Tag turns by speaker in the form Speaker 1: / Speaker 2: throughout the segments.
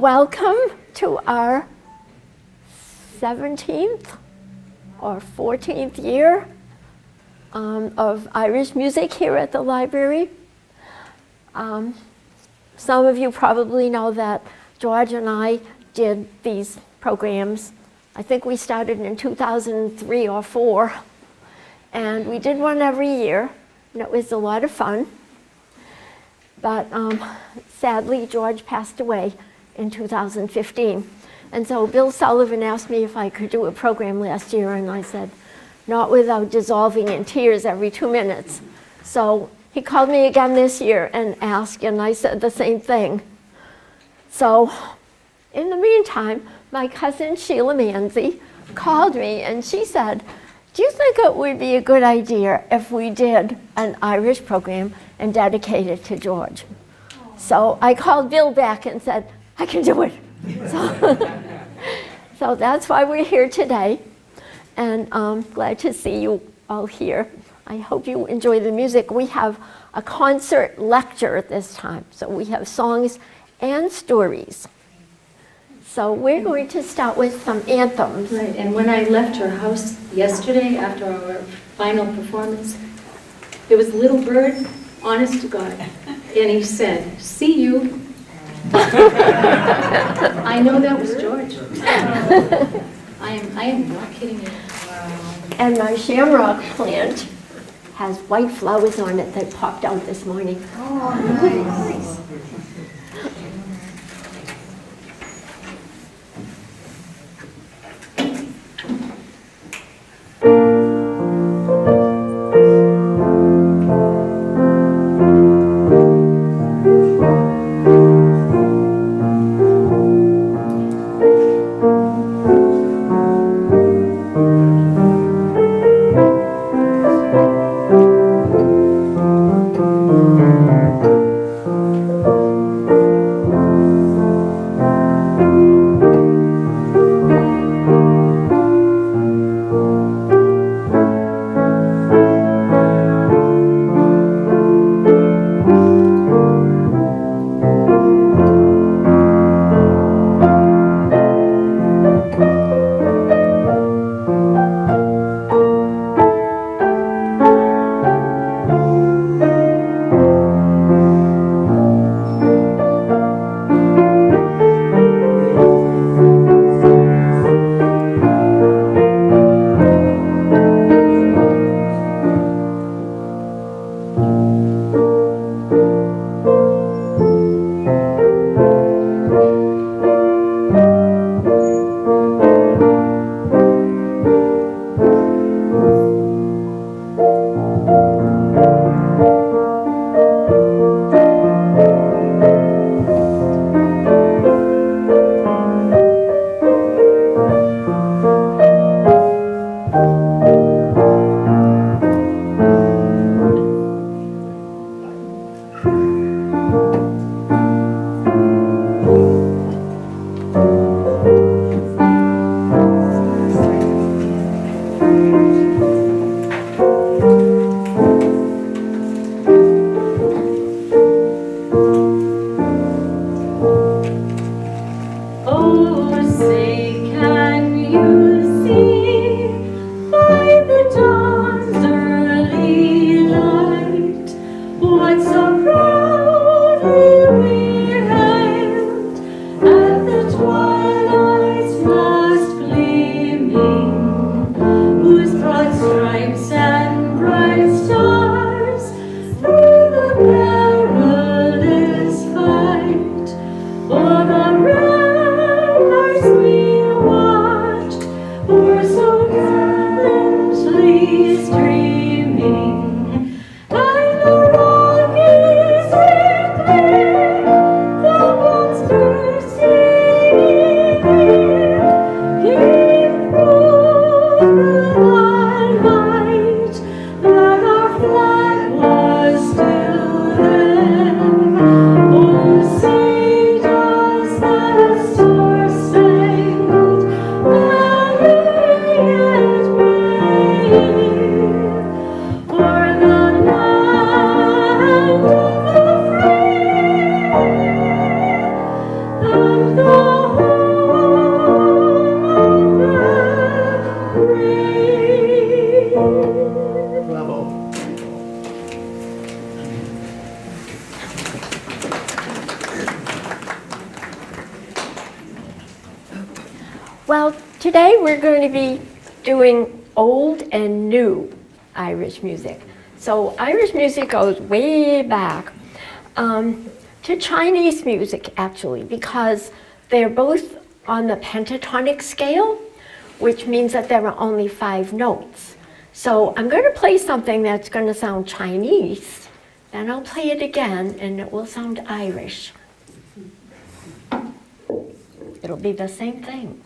Speaker 1: welcome to our 17th or 14th year of Irish music here at the library. Some of you probably know that George and I did these programs. I think we started in 2003 or 4, and we did one every year, and it was a lot of fun. But sadly, George passed away in 2015. And so Bill Sullivan asked me if I could do a program last year, and I said, not without dissolving in tears every 2 minutes. So he called me again this year and asked, and I said the same thing. So in the meantime, my cousin Sheila Manzi called me, and she said, do you think it would be a good idea if we did an Irish program and dedicate it to George? So I called Bill back and said, I can do it. So that's why we're here today, and I'm glad to see you all here. I hope you enjoy the music. We have a concert lecture this time, so we have songs and stories. So we're going to start with some anthems.
Speaker 2: Right, and when I left her house yesterday after our final performance, there was a little bird, honest to God, and he said, see you. I know that was George. I am not kidding you.
Speaker 1: And my shamrock plant has white flowers on it that popped out this morning.
Speaker 2: Oh, nice.
Speaker 3: Streaming, I know
Speaker 1: Well, today we're going to be doing old and new Irish music. So Irish music goes way back to Chinese music, actually, because they're both on the pentatonic scale, which means that there are only 5 notes. So I'm going to play something that's going to sound Chinese, then I'll play it again, and it will sound Irish. It'll be the same thing.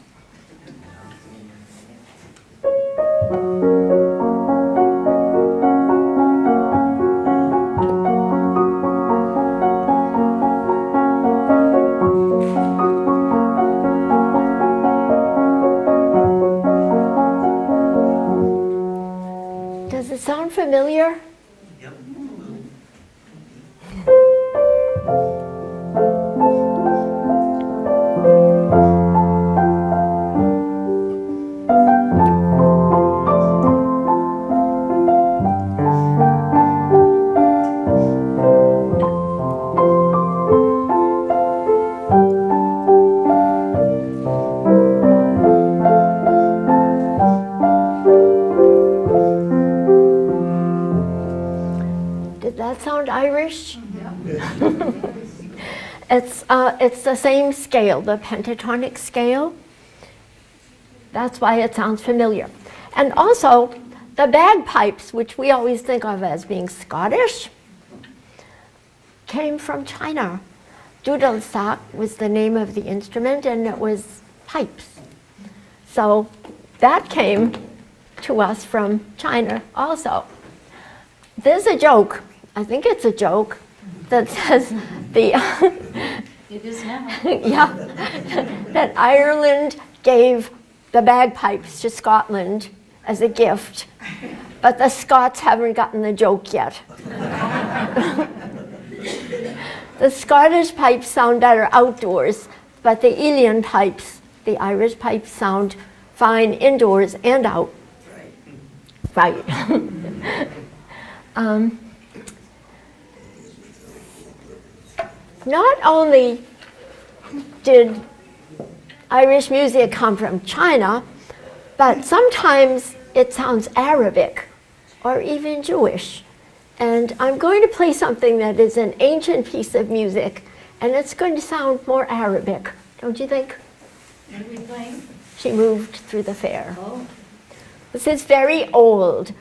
Speaker 1: Does it sound familiar?
Speaker 3: Yep.
Speaker 1: Did that sound Irish? It's the same scale, the pentatonic scale. That's why it sounds familiar. And also, the bagpipes, which we always think of as being Scottish, came from China. Dudelsack was the name of the instrument, and it was pipes. So that came to us from China also. There's a joke, I think it's a joke, that says
Speaker 2: It is now.
Speaker 1: yeah, that Ireland gave the bagpipes to Scotland as a gift, but the Scots haven't gotten the joke yet. The Scottish pipes sound better outdoors, but the Elian pipes, the Irish pipes, sound fine indoors and out. Right. Not only did Irish music come from China, but sometimes it sounds Arabic or even Jewish. And I'm going to play something that is an ancient piece of music, and it's going to sound more Arabic, don't you think?
Speaker 2: What are we playing?
Speaker 1: She moved through the fair.
Speaker 2: Oh.
Speaker 1: This is very old.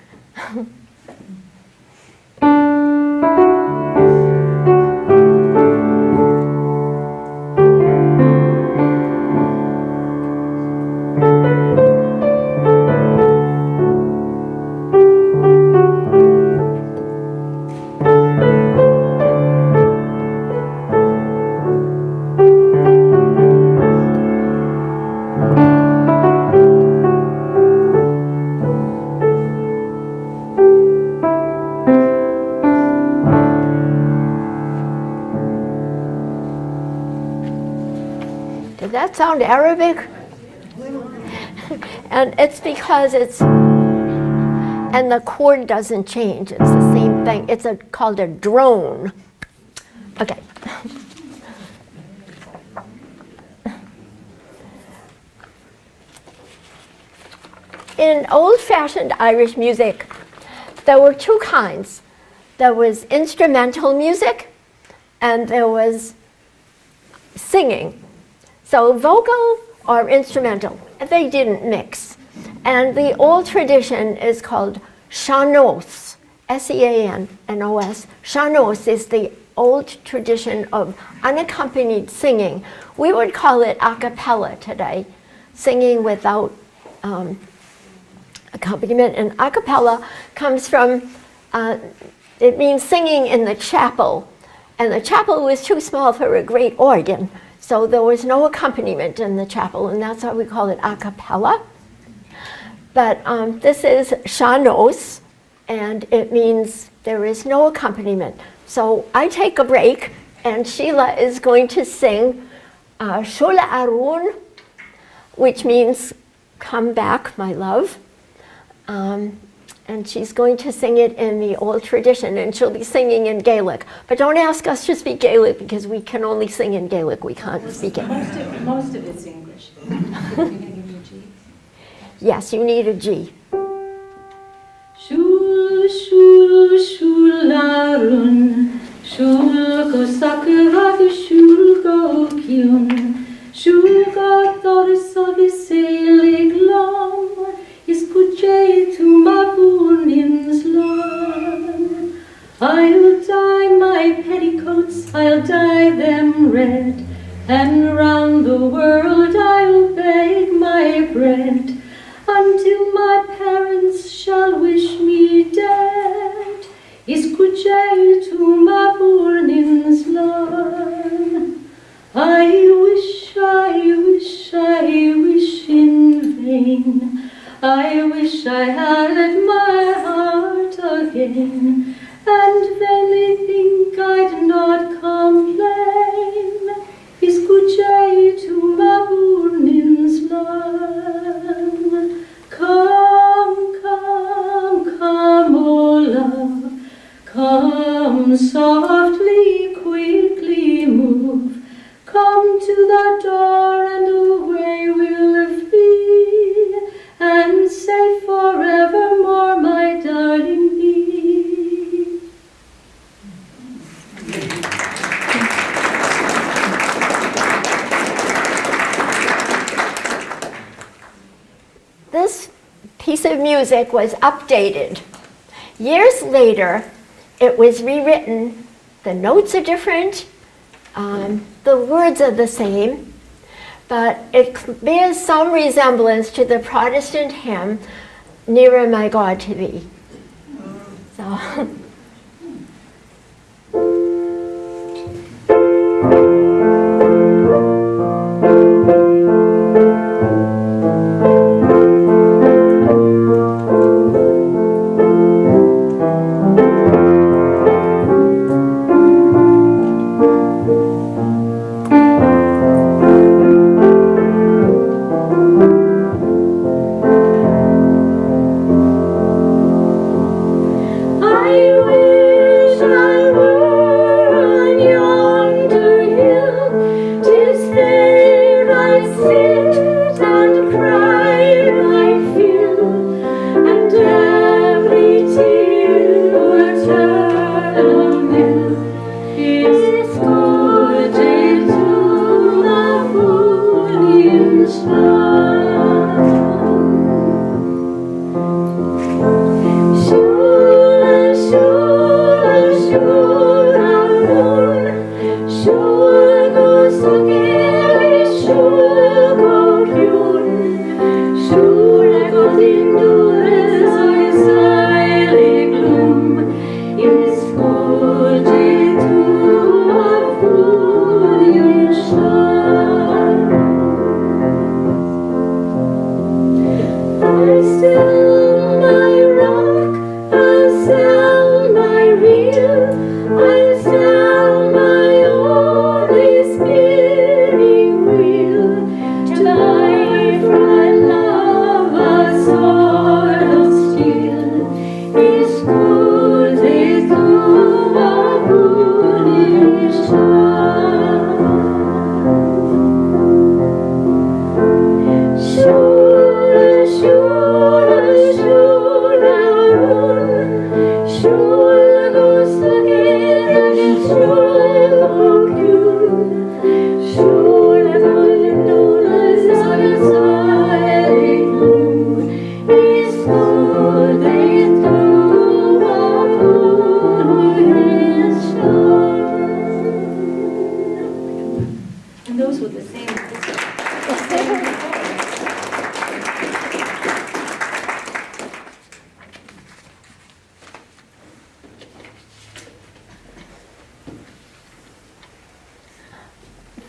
Speaker 1: Did that sound Arabic? And it's because and the chord doesn't change. It's the same thing. It's called a drone. Okay. In old-fashioned Irish music, there were 2 kinds. There was instrumental music, and there was singing. So vocal or instrumental, they didn't mix. And the old tradition is called sean-nós, S-E-A-N-N-O-S. Sean-nós is the old tradition of unaccompanied singing. We would call it a cappella today, singing without accompaniment. And a cappella comes from, it means singing in the chapel. And the chapel was too small for a great organ. So there was no accompaniment in the chapel, and that's why we call it a cappella. But this is sean-nós, and it means there is no accompaniment. So I take a break, and Sheila is going to sing Shula Arun, which means come back, my love. And she's going to sing it in the old tradition, and she'll be singing in Gaelic. But don't ask us to speak Gaelic, because we can only sing in Gaelic. We can't speak it.
Speaker 2: Most of it's English.
Speaker 1: Yes, you need a G.
Speaker 2: Shul, shul, shularun, shul ko sakavad, shul ko kyun, shul ko torsov selig lom, iskuche tu mavunin's lom. I'll dye my petticoats, I'll dye them red, and round the world I'll bake my bread, until my parents shall wish me dead. Iskuche tu mavunin's lom. I wish in vain. I wish I had my heart again, and then they think I'd not complain. Iskuche tu mavunin's lom. Come, come, come, oh love, come softly, quickly move. Come to the door and away we'll flee, and say forevermore, my darling bee.
Speaker 1: This piece of music was updated. Years later, it was rewritten. The notes are different, the words are the same, but it bears some resemblance to the Protestant hymn, Nearer My God to Thee. So.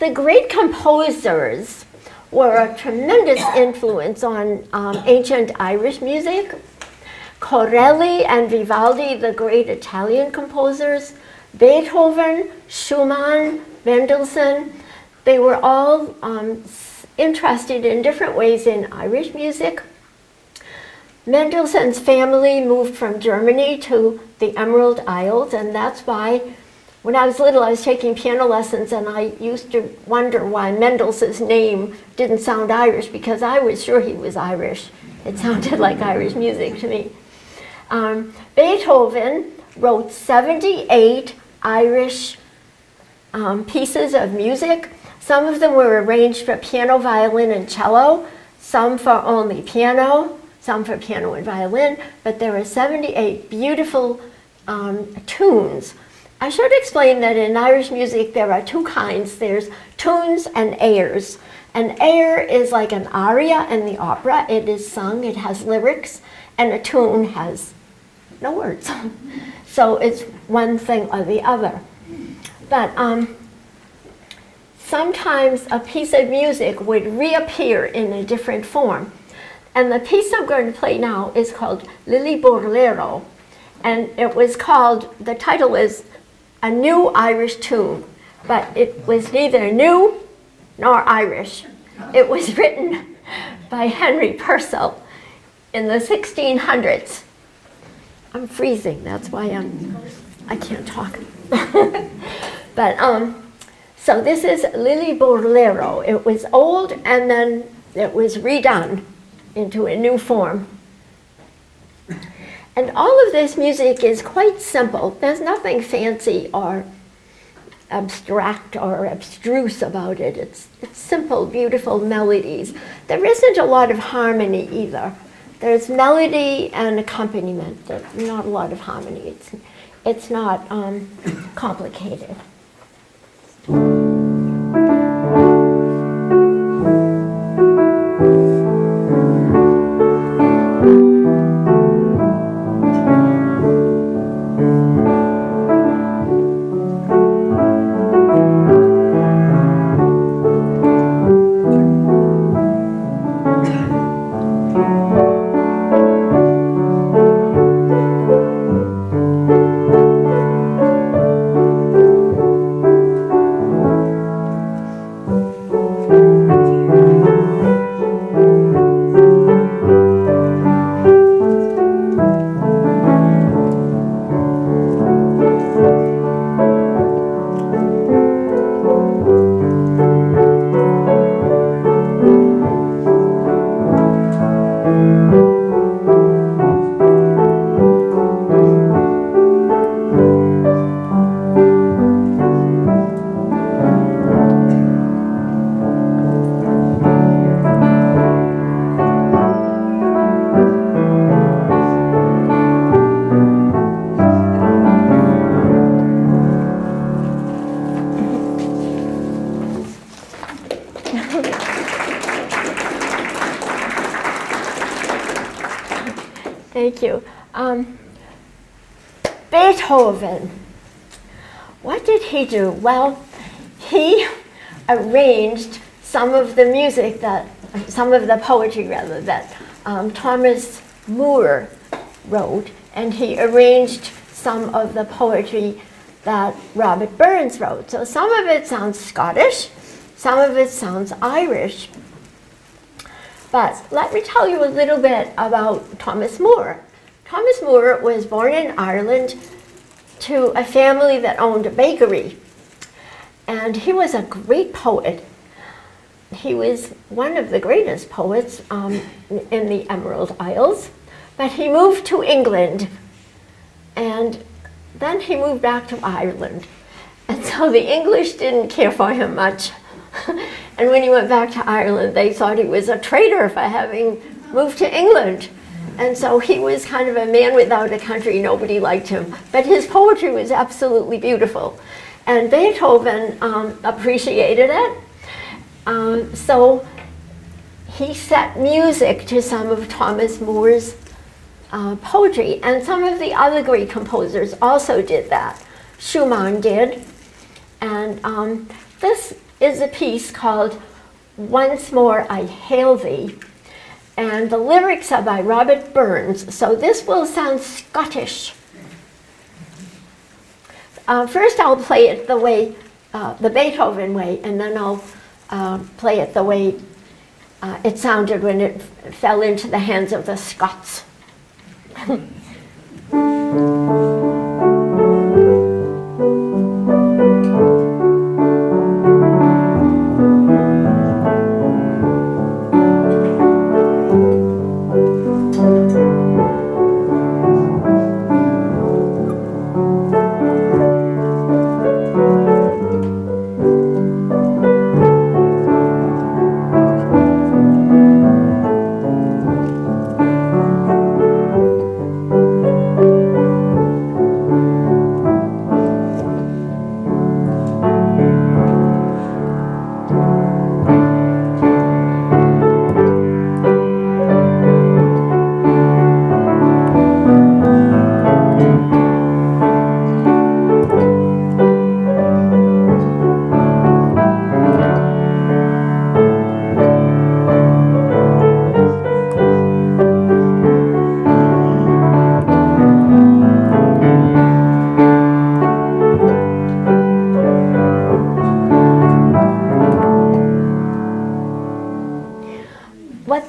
Speaker 1: The great composers were a tremendous influence on ancient Irish music. Corelli and Vivaldi, the great Italian composers, Beethoven, Schumann, Mendelssohn, they were all interested in different ways in Irish music. Mendelssohn's family moved from Germany to the Emerald Isles, and that's why when I was little I was taking piano lessons and I used to wonder why Mendelssohn's name didn't sound Irish, because I was sure he was Irish. It sounded like Irish music to me. Beethoven wrote 78 Irish pieces of music. Some of them were arranged for piano, violin, and cello, some for only piano, some for piano and violin, but there are 78 beautiful tunes. I should explain that in Irish music there are two kinds. There's tunes and airs. An air is like an aria in the opera. It is sung, it has lyrics, and a tune has no words. So it's one thing or the other. But sometimes a piece of music would reappear in a different form. And the piece I'm going to play now is called Lili Borlero. And it was called, the title is A New Irish Tune, but it was neither new nor Irish. It was written by Henry Purcell in the 1600s. I'm freezing, that's why I can't talk. But so this is Lili Borlero. It was old and then it was redone into a new form. And all of this music is quite simple. There's nothing fancy or abstract or abstruse about it. It's simple, beautiful melodies. There isn't a lot of harmony either. There's melody and accompaniment, but not a lot of harmony. It's not complicated. Thank you. Beethoven. What did he do? Well, he arranged some of the music some of the poetry rather, that Thomas Moore wrote, and he arranged some of the poetry that Robert Burns wrote. So some of it sounds Scottish, some of it sounds Irish. But let me tell you a little bit about Thomas Moore. Thomas Moore was born in Ireland to a family that owned a bakery. And he was a great poet. He was one of the greatest poets in the Emerald Isles. But he moved to England, and then he moved back to Ireland. And so the English didn't care for him much. And when he went back to Ireland, they thought he was a traitor for having moved to England. And so he was kind of a man without a country. Nobody liked him. But his poetry was absolutely beautiful. And Beethoven appreciated it. So he set music to some of Thomas Moore's poetry. And some of the other great composers also did that. Schumann did. And this is a piece called Once More I Hail Thee. And the lyrics are by Robert Burns, so this will sound Scottish. First I'll play it the way, the Beethoven way, and then I'll play it the way it sounded when it fell into the hands of the Scots.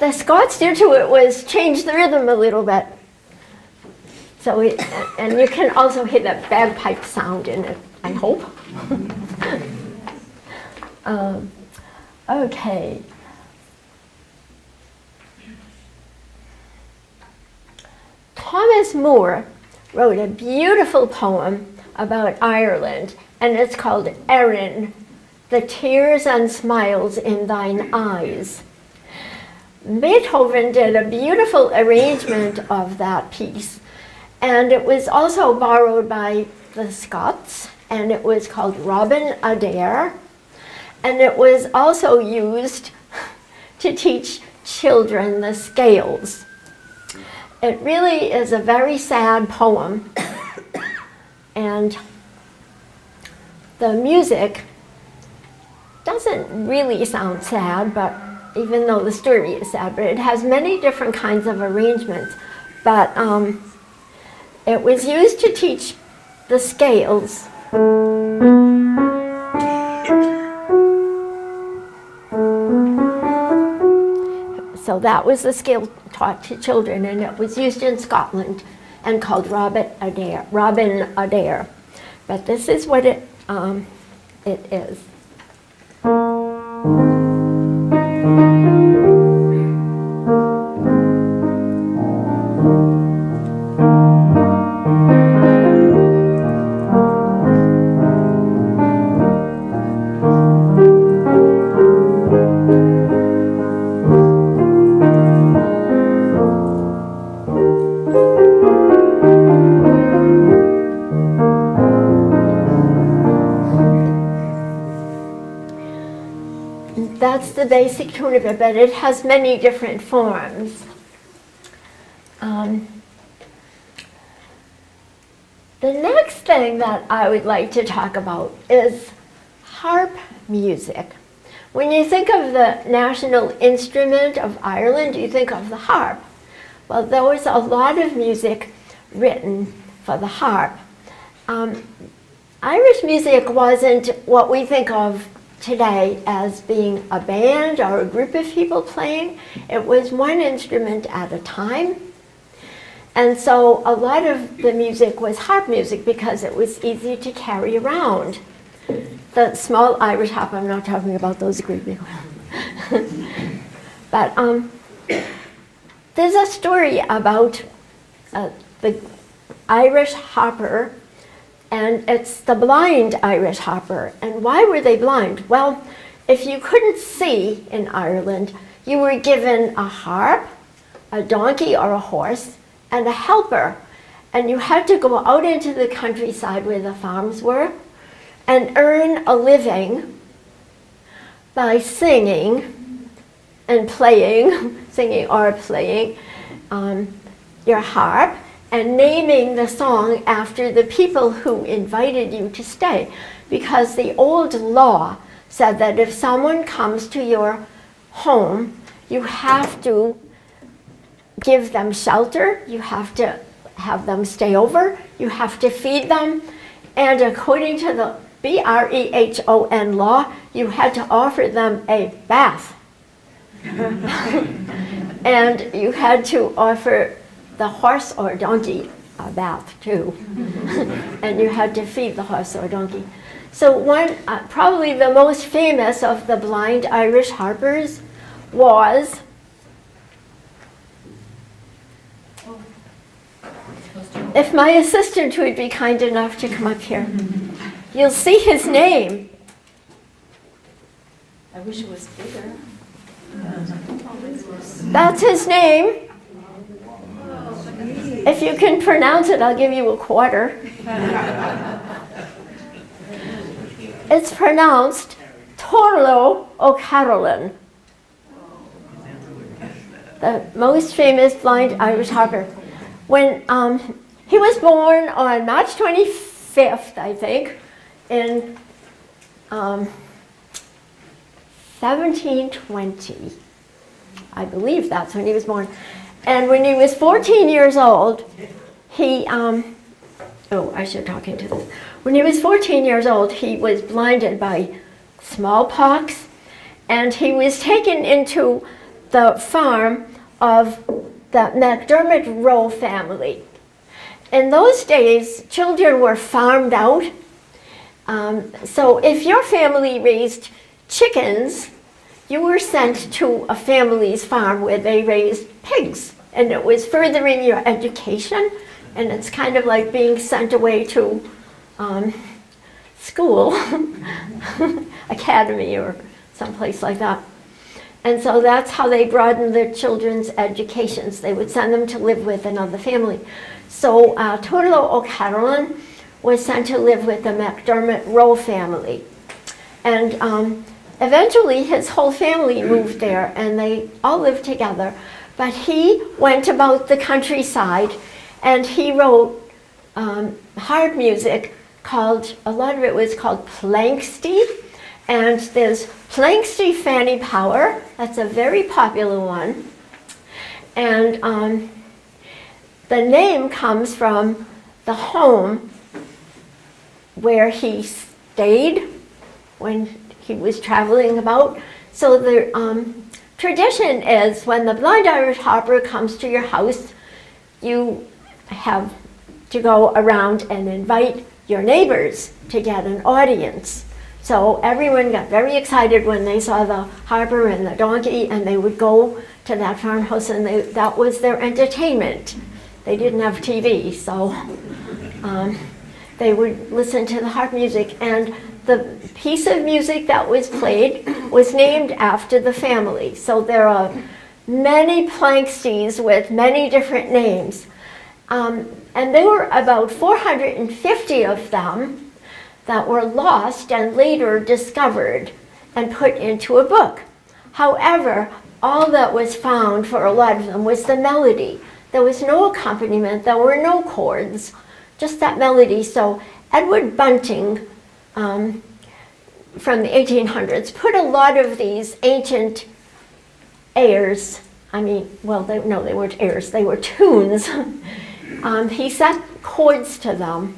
Speaker 1: the Scots did to it was change the rhythm a little bit. So and you can also hear the bagpipe sound in it, I hope. Okay. Thomas Moore wrote a beautiful poem about Ireland, and it's called Erin, the Tears and Smiles in Thine Eyes. Beethoven did a beautiful arrangement of that piece, and it was also borrowed by the Scots, and it was called Robin Adair, and it was also used to teach children the scales. It really is a very sad poem, and the music doesn't really sound sad, but even though the story is sad, but it has many different kinds of arrangements. But it was used to teach the scales. So that was the scale taught to children, and it was used in Scotland and called Robin Adair. But this is what it is. That's the basic tune of it, but it has many different forms. The next thing that I would like to talk about is harp music. When you think of the national instrument of Ireland, you think of the harp. Well, there was a lot of music written for the harp. Irish music wasn't what we think of today as being a band or a group of people playing. It was one instrument at a time. And so a lot of the music was harp music because it was easy to carry around. The small Irish harp, I'm not talking about those great big ones. But there's a story about the Irish harper, and it's the blind Irish harper. And why were they blind? Well, if you couldn't see in Ireland, you were given a harp, a donkey or a horse, and a helper. And you had to go out into the countryside where the farms were and earn a living by singing and playing, singing or playing your harp, and naming the song after the people who invited you to stay. Because the old law said that if someone comes to your home, you have to give them shelter, you have to have them stay over, you have to feed them, and according to the BREHON law, you had to offer them a bath. And you had to offer the horse or donkey a bath too. And you had to feed the horse or donkey. So one, probably the most famous of the blind Irish harpers was if my assistant would be kind enough to come up here. You'll see his name.
Speaker 2: I wish it was bigger.
Speaker 1: That's his name. If you can pronounce it, I'll give you a quarter. It's pronounced Torlo O'Carolan, the most famous blind Irish harper. When he was born on March 25th, I think, in 1720. I believe that's when he was born. And when he was 14 years old, he, I should talk into this. When he was 14 years old, he was blinded by smallpox, and he was taken into the farm of the McDermott Rowe family. In those days, children were farmed out. So if your family raised chickens, you were sent to a family's farm where they raised pigs. And it was furthering your education. And it's kind of like being sent away to school, academy or someplace like that. And so that's how they broadened their children's educations. They would send them to live with another family. So Tortolo O'Carolan was sent to live with the McDermott Rowe family. And eventually his whole family moved there and they all lived together. But he went about the countryside and he wrote hard music called, a lot of it was called Planxty. And there's Planxty Fanny Power, that's a very popular one. And the name comes from the home where he stayed when he was traveling about. So the tradition is when the Blind Irish Harper comes to your house, you have to go around and invite your neighbors to get an audience. So everyone got very excited when they saw the harper and the donkey, and they would go to that farmhouse, and that was their entertainment. They didn't have TV, so they would listen to the harp music. And the piece of music that was played was named after the family. So there are many Planxties with many different names. And there were about 450 of them that were lost and later discovered and put into a book. However, all that was found for a lot of them was the melody. There was no accompaniment, there were no chords, just that melody. So Edward Bunting from the 1800s put a lot of these ancient airs, they weren't airs, they were tunes. He set chords to them.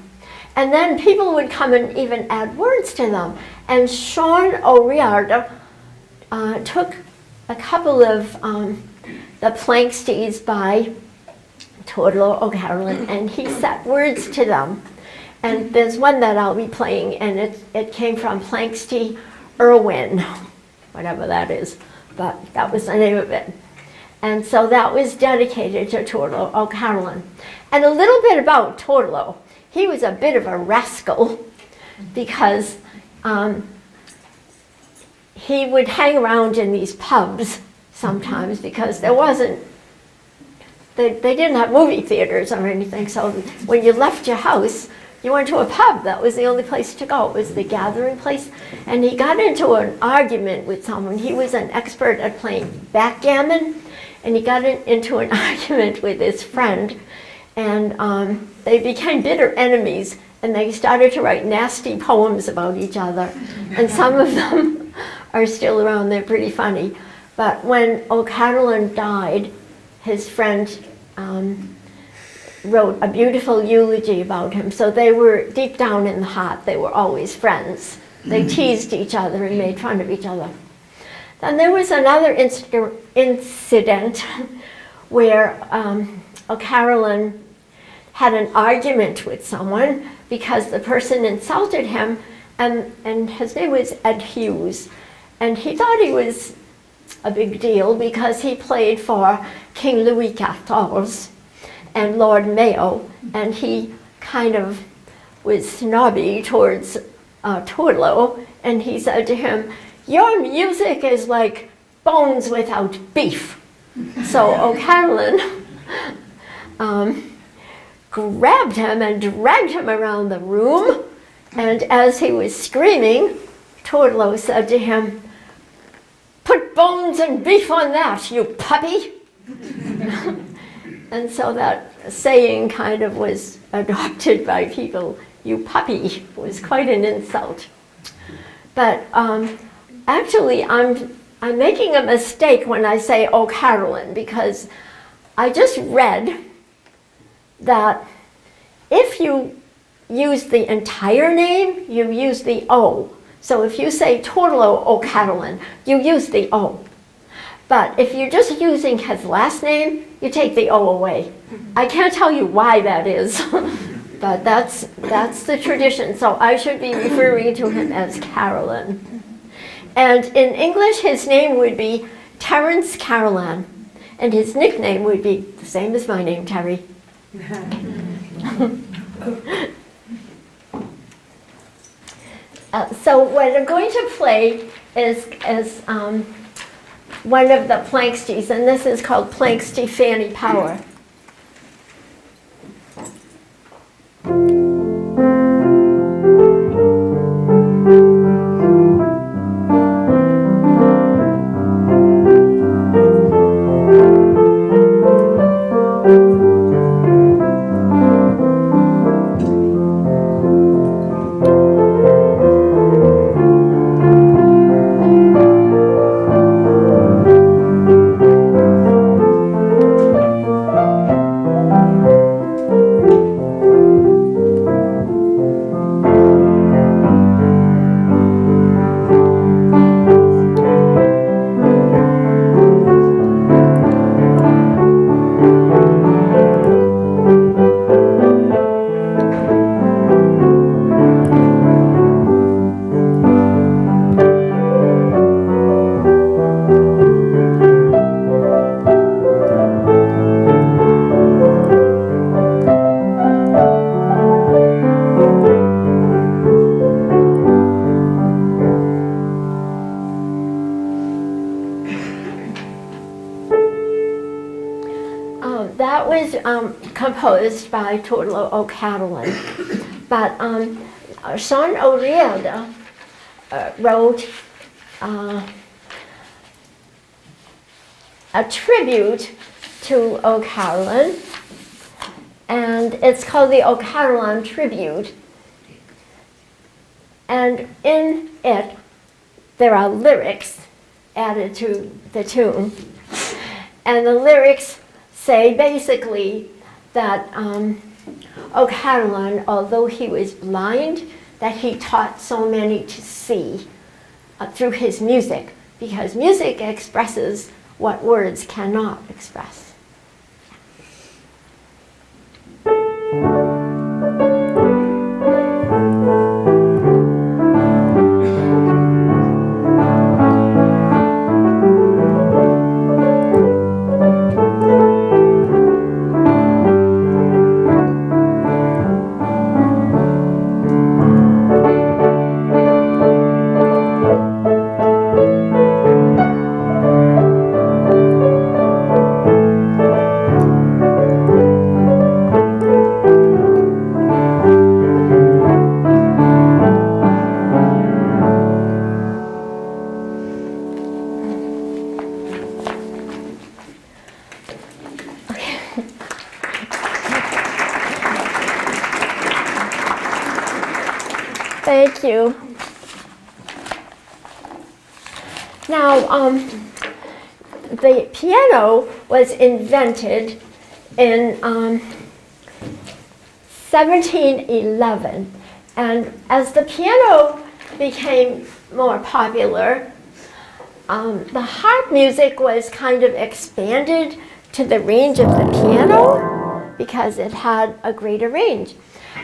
Speaker 1: And then people would come and even add words to them. And Sean O'Riordan took a couple of the Planxties by Tortolo O'Carolan, and he set words to them. And there's one that I'll be playing, and it came from Planxty Irwin, whatever that is, but that was the name of it. And so that was dedicated to Tortolo O'Carolan. And a little bit about Tortolo. He was a bit of a rascal because he would hang around in these pubs sometimes because they didn't have movie theaters or anything. So when you left your house, you went to a pub. That was the only place to go. It was the gathering place. And he got into an argument with someone. He was an expert at playing backgammon. And he got into an argument with his friend. And they became bitter enemies, and they started to write nasty poems about each other. And some of them are still around, they're pretty funny. But when O'Carolan died, his friend wrote a beautiful eulogy about him. So they were, deep down in the heart, they were always friends. They teased each other and made fun of each other. Then there was another incident where O'Carolan had an argument with someone because the person insulted him, and his name was Ed Hughes. And he thought he was a big deal because he played for King Louis XIV and Lord Mayo, and he kind of was snobby towards Tortolo, and he said to him, "Your music is like bones without beef." So O'Carolan grabbed him and dragged him around the room, and as he was screaming, Tortolo said to him, "Put bones and beef on that, you puppy!" And so that saying kind of was adopted by people. "You puppy" was quite an insult. But actually, I'm making a mistake when I say O'Carolan, because I just read that if you use the entire name, you use the O. So if you say Tortolo O'Carolan, you use the O. But if you're just using his last name, you take the O away. I can't tell you why that is, but that's the tradition. So I should be referring to him as Carolyn. And in English, his name would be Terence Carolan, and his nickname would be the same as my name, Terry. So what I'm going to play is one of the Planksties, and this is called Planksty Fanny Power. That was composed by Tortolo O'Carolan, but Sean O'Riordan wrote a tribute to O'Carolan, and it's called the O'Carolan Tribute. And in it, there are lyrics added to the tune, and the lyrics say basically that O'Carolan, although he was blind, that he taught so many to see through his music, because music expresses what words cannot express. Thank you. Now, the piano was invented in 1711, and as the piano became more popular, the harp music was kind of expanded to the range of the piano because it had a greater range.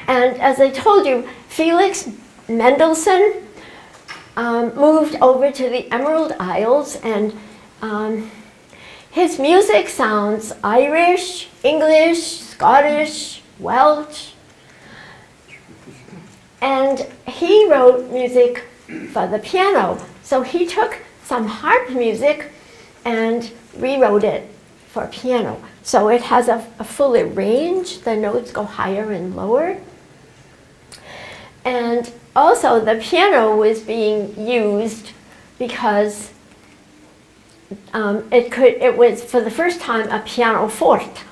Speaker 1: And as I told you, Felix Mendelssohn moved over to the Emerald Isles, and his music sounds Irish, English, Scottish, Welsh, and he wrote music for the piano. So he took some harp music and rewrote it for piano. So it has a fuller range, the notes go higher and lower. And also the piano was being used because it was for the first time a pianoforte,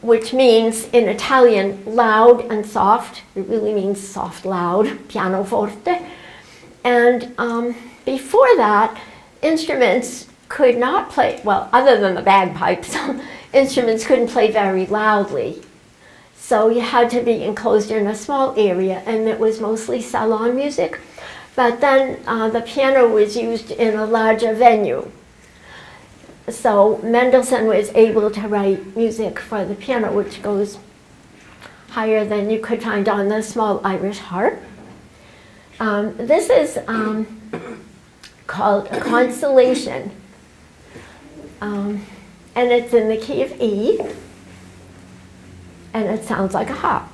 Speaker 1: which means in Italian loud and soft. It really means soft, loud, pianoforte. And before that, instruments could not play, well, other than the bagpipes, instruments couldn't play very loudly. So you had to be enclosed in a small area, and it was mostly salon music. But then the piano was used in a larger venue. So Mendelssohn was able to write music for the piano, which goes higher than you could find on the small Irish harp. This is called a constellation, and it's in the key of E, and it sounds like a hop.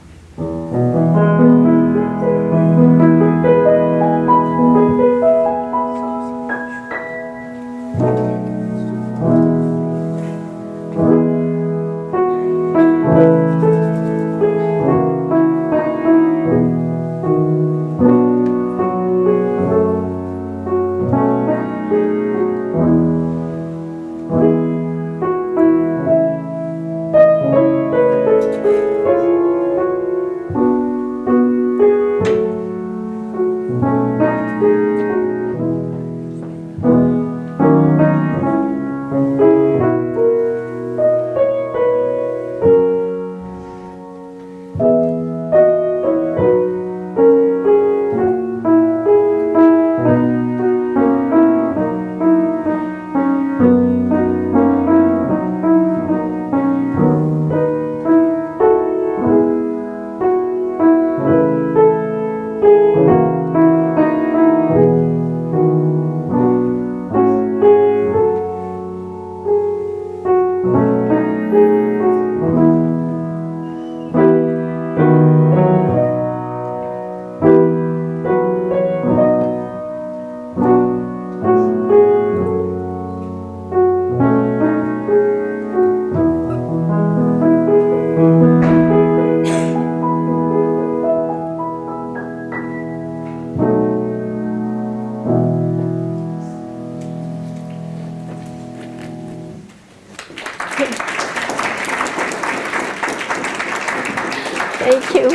Speaker 1: Thank you.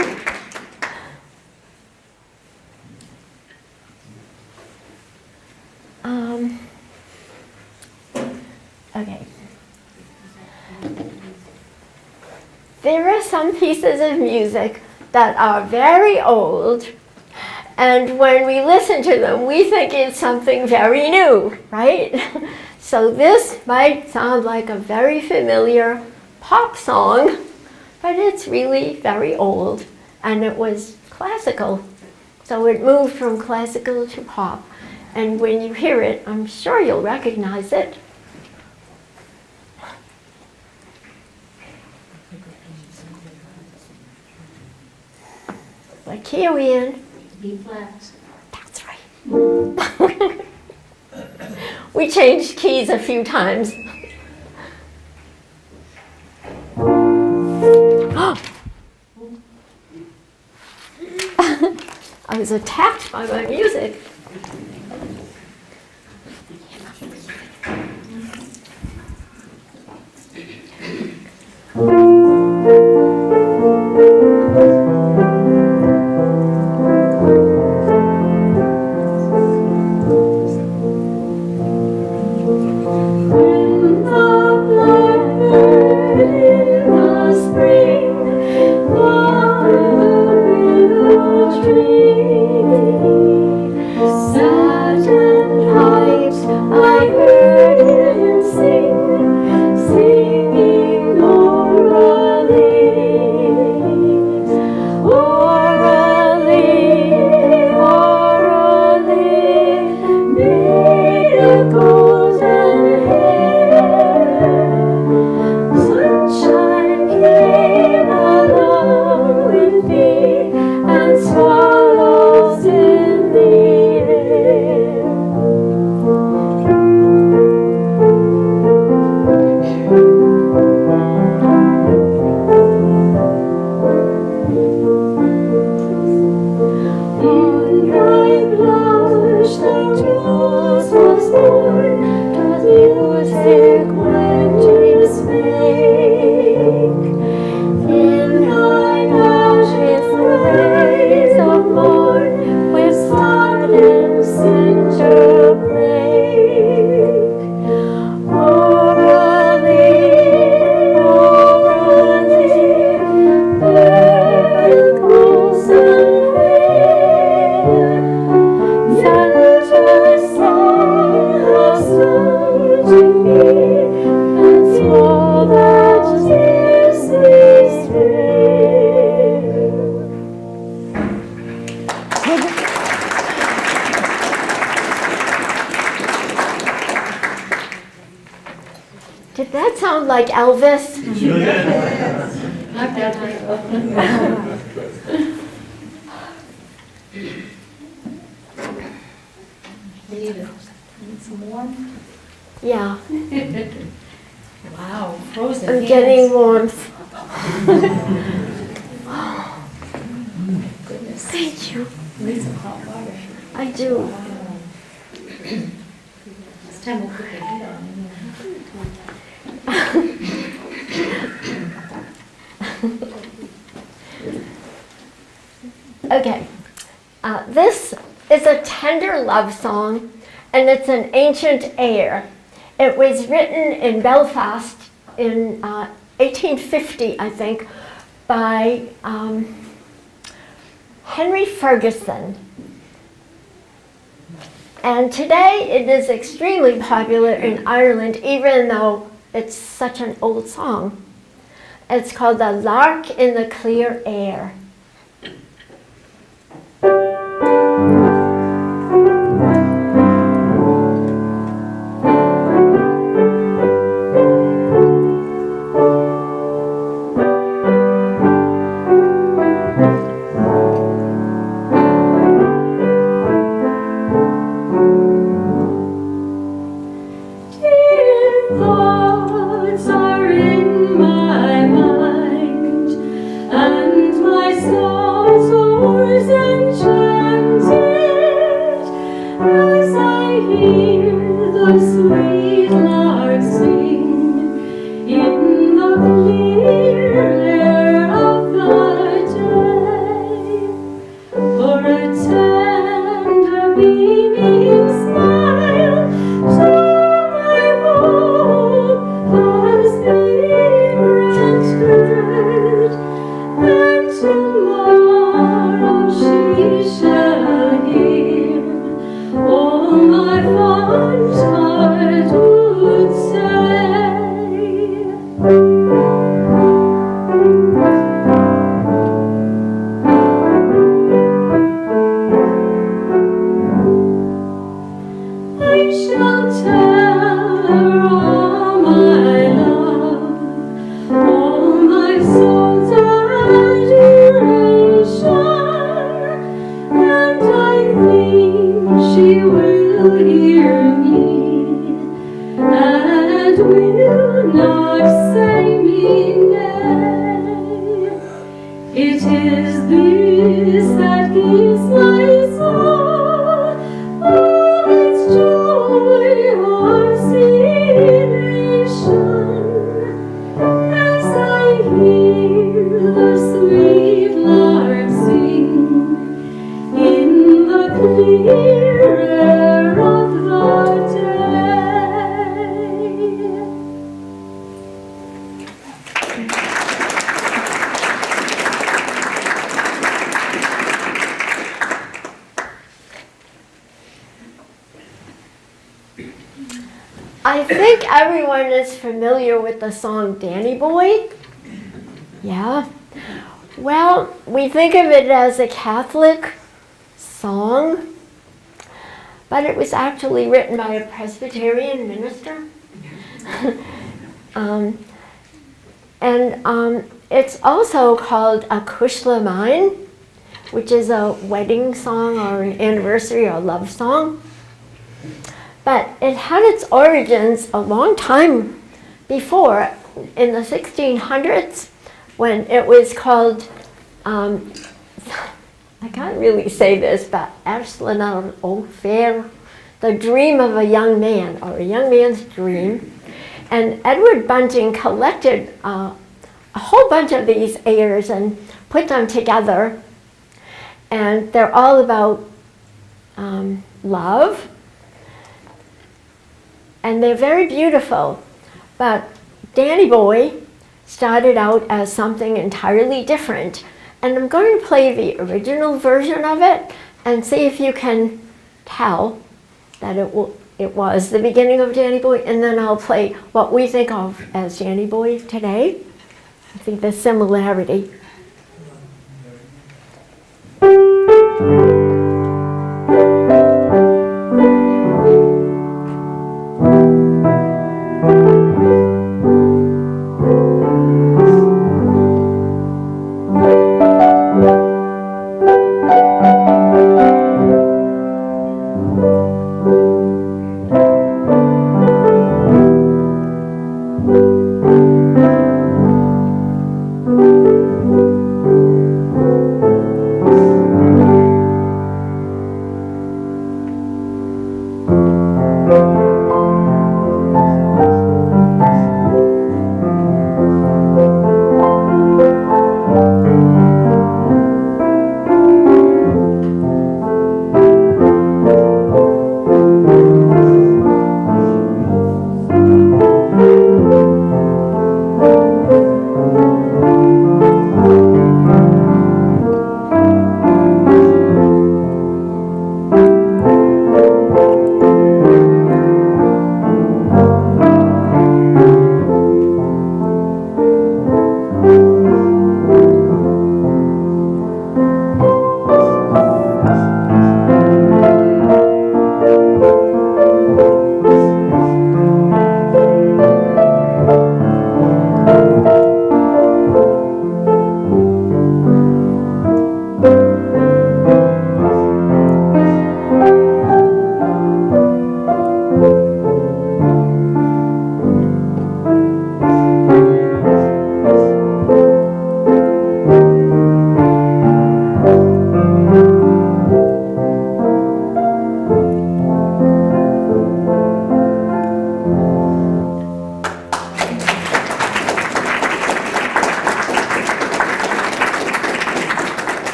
Speaker 1: Okay. There are some pieces of music that are very old, and when we listen to them, we think it's something very new, right? So this might sound like a very familiar pop song, but it's really very old, and it was classical. So it moved from classical to pop, and when you hear it, I'm sure you'll recognize it. What key are we in?
Speaker 2: B flat.
Speaker 1: That's right. We changed keys a few times. I was attacked by my music.
Speaker 3: Tree,
Speaker 1: Did that sound like Elvis?
Speaker 2: Not that high. Need some more?
Speaker 1: Yeah,
Speaker 3: Wow, frozen
Speaker 1: I'm
Speaker 3: hands.
Speaker 1: getting warmth.
Speaker 3: Goodness.
Speaker 1: Thank you.
Speaker 3: Need some hot water.
Speaker 1: I do.
Speaker 2: This time we'll put the heat on.
Speaker 1: Okay, this is a tender love song, and it's an ancient air. It was written in Belfast in 1850, I think, by Henry Ferguson. And today it is extremely popular in Ireland, even though it's such an old song. It's called The Lark in the Clear Air.
Speaker 4: Thoughts are in my mind, and my soul soars enchanted as I hear the sweet lark sing in the clear air of the day. For a tender beaming smile to my hope has been granted, and tomorrow she shall hear all my fond heart would say. I shall tell her all my love, all my soul's adoration, and I think she will hear me, and will not say me nay. It is this that gives my soul all its joy or elation, as I hear the sweet lark sing in the clear air of the day.
Speaker 1: I think everyone is familiar with the song Danny Boy. Yeah. Well, we think of it as a Catholic song, but it was actually written by a Presbyterian minister. It's also called a Cushla which is a wedding song or an anniversary or love song. But it had its origins a long time before, in the 1600s, when it was called, I can't really say this, but Arslan O'Fair, the dream of a young man, or a young man's dream. And Edward Bunting collected a whole bunch of these airs and put them together. And they're all about love. And they're very beautiful. But Danny Boy started out as something entirely different. And I'm going to play the original version of it and see if you can tell that it was the beginning of Danny Boy. And then I'll play what we think of as Danny Boy today. I think the similarity.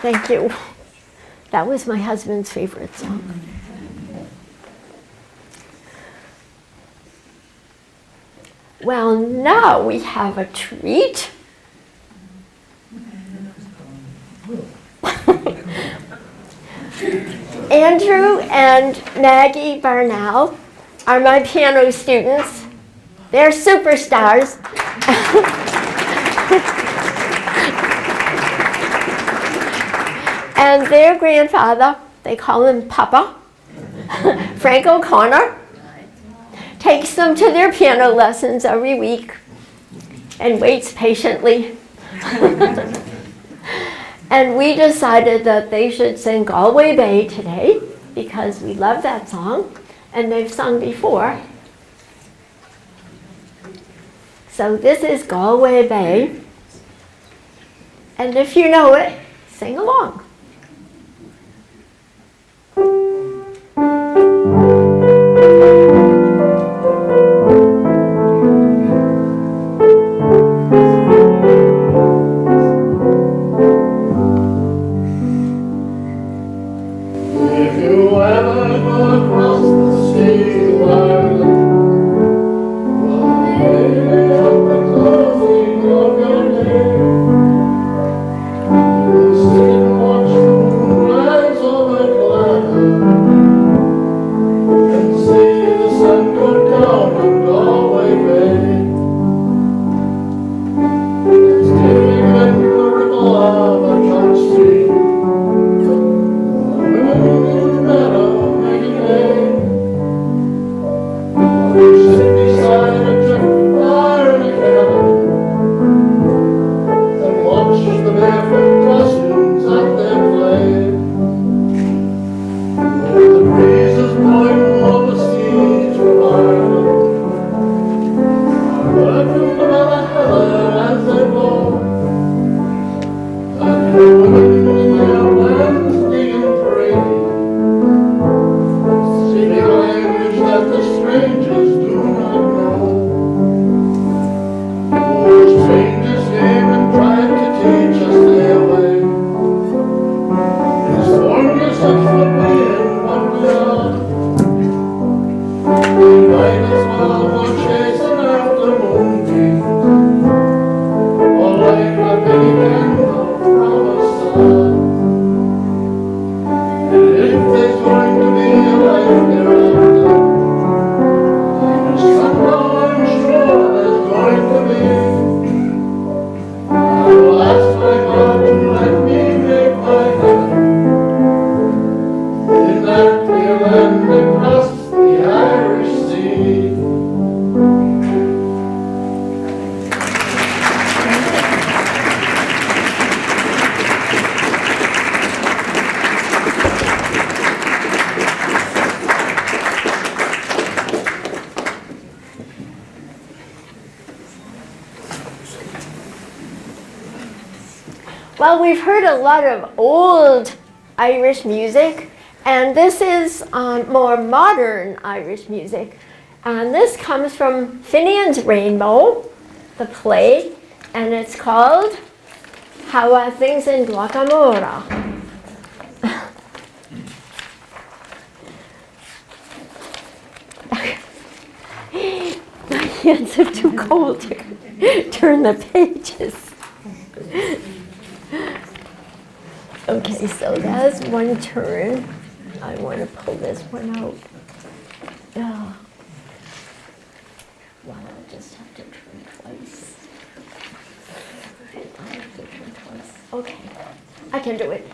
Speaker 1: Thank you. That was my husband's favorite song. Well, now we have a treat. Andrew and Maggie Barnell are my piano students. They're superstars. And their grandfather, they call him Papa, Frank O'Connor, takes them to their piano lessons every week and waits patiently. And we decided that they should sing Galway Bay today because we love that song and they've sung before. So this is Galway Bay. And if you know it, sing along.
Speaker 3: Watch
Speaker 1: Well, we've heard a lot of old Irish music, and this is more modern Irish music. And this comes from Finian's Rainbow, the play, and it's called How Are Things in Glockamora? My hands are too cold to turn the pages. Okay, so that's one turn. I want to pull this one out. Oh. Well, I'll just have to turn twice. I have to turn twice. Okay, I can do it.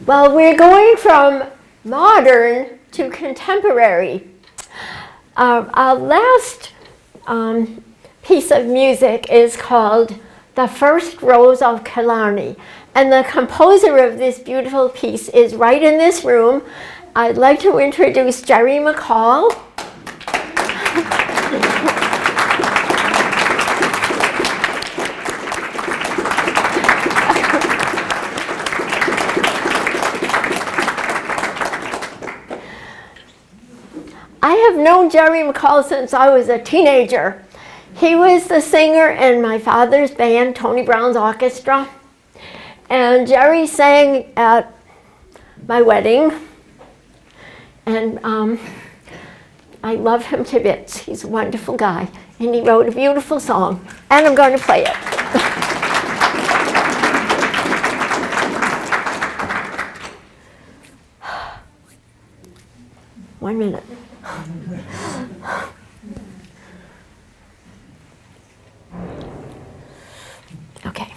Speaker 1: Well, we're going from modern to contemporary. Our last piece of music is called The First Rose of Killarney. And the composer of this beautiful piece is right in this room. I'd like to introduce Jerry McCall. I have known Jerry McCall since I was a teenager. He was the singer in my father's band, Tony Brown's Orchestra. And Jerry sang at my wedding. And I love him to bits. He's a wonderful guy. And he wrote a beautiful song. And I'm going to play it. 1 minute. Okay.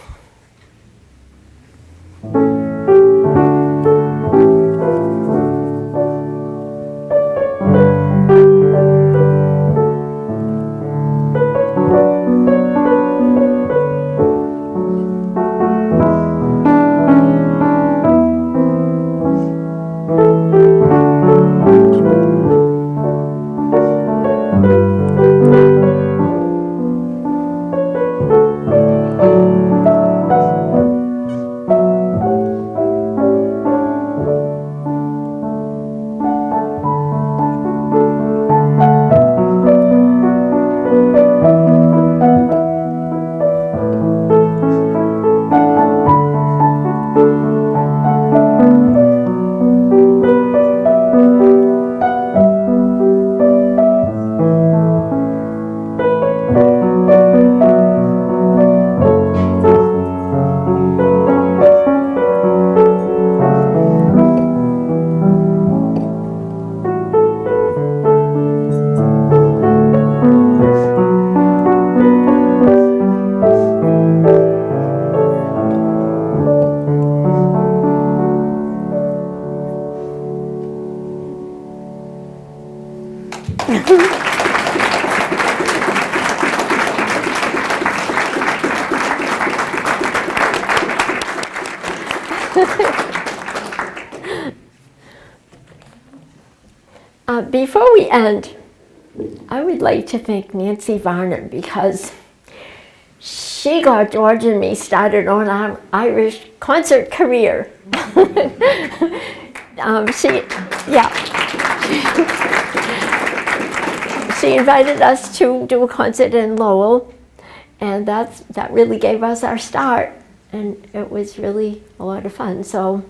Speaker 1: Before we end, I would like to thank Nancy Varnum because she got George and me started on our Irish concert career. She invited us to do a concert in Lowell, and that really gave us our start, and it was really a lot of fun. So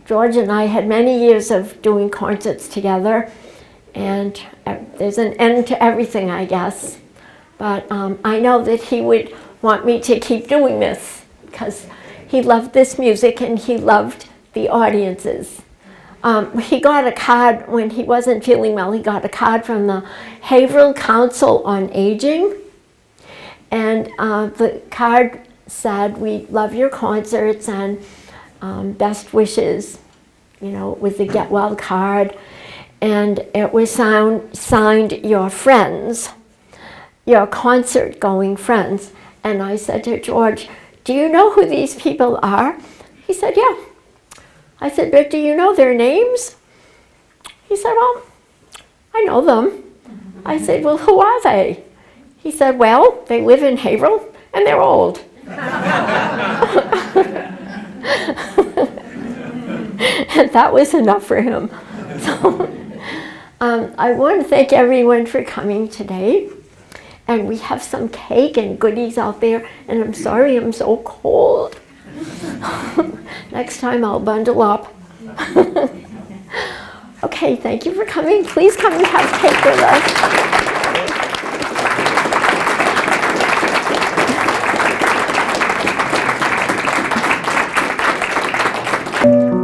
Speaker 1: George and I had many years of doing concerts together, and there's an end to everything, I guess. But I know that he would want me to keep doing this because he loved this music and he loved the audiences. He got a card when he wasn't feeling well. He got a card from the Haverhill Council on Aging, and the card said, "We love your concerts and best wishes," with the Get Well card, and it was signed "Your Friends, your concert-going friends." And I said to George, "Do you know who these people are?" He said, "Yeah." I said, "But do you know their names?" He said, "Well, I know them." I said, "Well, who are they?" He said, "Well, they live in Haverhill and they're old." And that was enough for him. So I want to thank everyone for coming today. And we have some cake and goodies out there, and I'm sorry I'm so cold. Next time I'll bundle up. Okay, thank you for coming. Please come and have cake with us.